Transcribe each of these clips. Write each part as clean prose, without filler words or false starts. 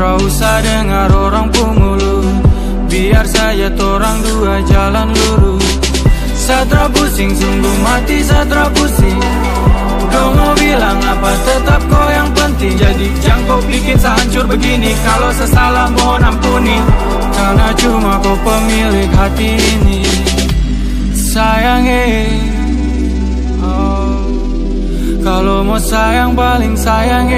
Tra usah dengar orang pemuluh, biar saja torang dua jalan lurus. Satra pusing, sungguh mati satra pusing. Kau mau bilang apa, tetap kau yang penting. Jadi jangan kau bikin sehancur begini. Kalau sesalah mohon ampuni, karena cuma kau pemilik hati ini. Sayang kalau mau sayang paling sayang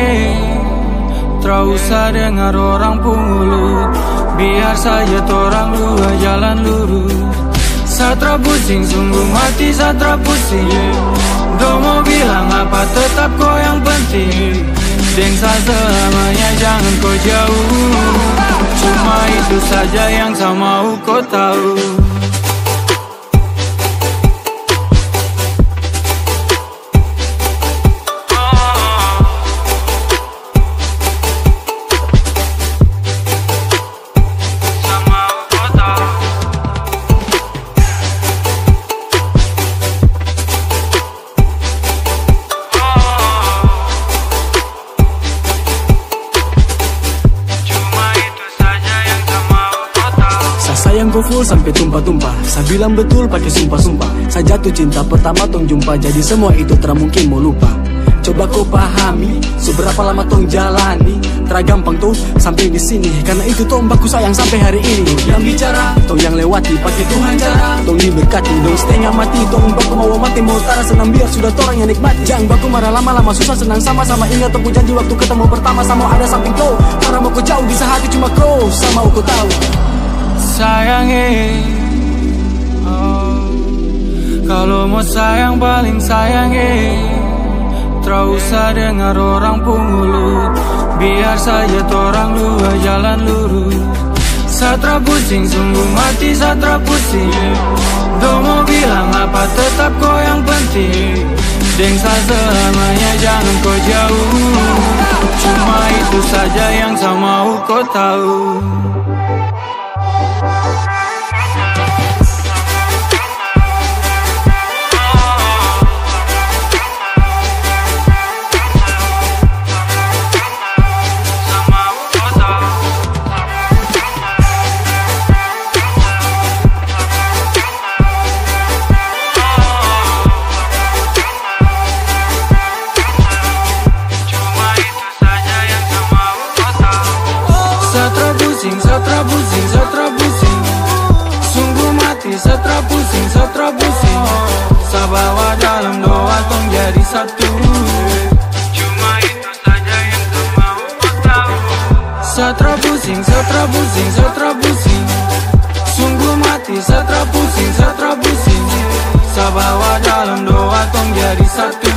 Tra usah dengar orang pungulut, biar saja torang dua jalan lurus. Satra pusing, sungguh mati satra pusing. Kau mau bilang apa, tetap kau yang penting. Dengsa selamanya jangan kau jauh. Cuma itu saja yang saya mau kau tahu. Sayang kau full sampai tumpah-tumpah. Saya bilang betul pakai sumpah-sumpah. Saya jatuh cinta pertama tong jumpa, jadi semua itu tak mungkin mau lupa. Coba kau pahami, seberapa lama tong jalani. Tergampang tuh sampai di sini, karena itu tong baku sayang sampai hari ini. Yang bicara, tong yang lewati pakai Tuhan cara. Tong diberkati, dong setengah mati. Tong baku mau mati, mau utara senang biar sudah torang yang nikmati. Jangan baku marah lama-lama, susah senang sama-sama. Ingat tong janji waktu ketemu pertama, sama ada samping kau. Karena mau kau jauh bisa hati cuma kau, sama kau tahu. Sayang kalau mau sayang paling sayang Tra usah dengar orang pungulut, biar saja torang dua jalan lurus. Satra pusing, sungguh mati satra pusing. Kau mau bilang apa, tetap kau yang penting. Dengsa selamanya jangan kau jauh. Cuma itu saja yang saya mau kau tahu. Satra pusing, satra pusing. Sungguh mati satra pusing, satra pusing. Saya bawa dalam doa tong jadi satu. Cuma itu saja yang saya mau kau tahu. Satra pusing, satra pusing, satra pusing. Sungguh mati satra pusing, satra pusing. Saya bawa dalam doa tong jadi satu.